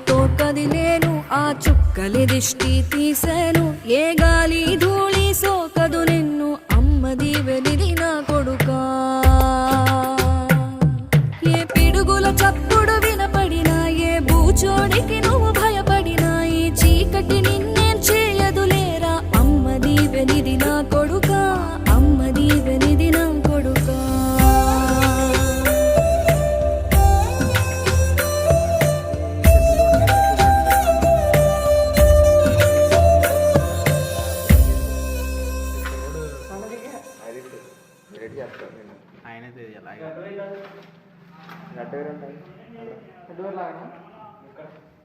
నీతో కదిలేను ఆ చుక్కలి దిష్టి తీసేను ఏ గాలి ధూళి సోకదు నిన్ను అమ్మ దీవెనిది నా కొడుకా ఏ పిడుగుల చప్పుడు వినపడినా ఏ బూచోడికి నువ్వు భయపడినా ఈ చీకటి నిన్నేం చేయదులేరా అమ్మ దీవెనిది నా కొడుకా అమ్మ దీవెనిది నా కొడుకా ఆయన తెలియాలి గడ్డ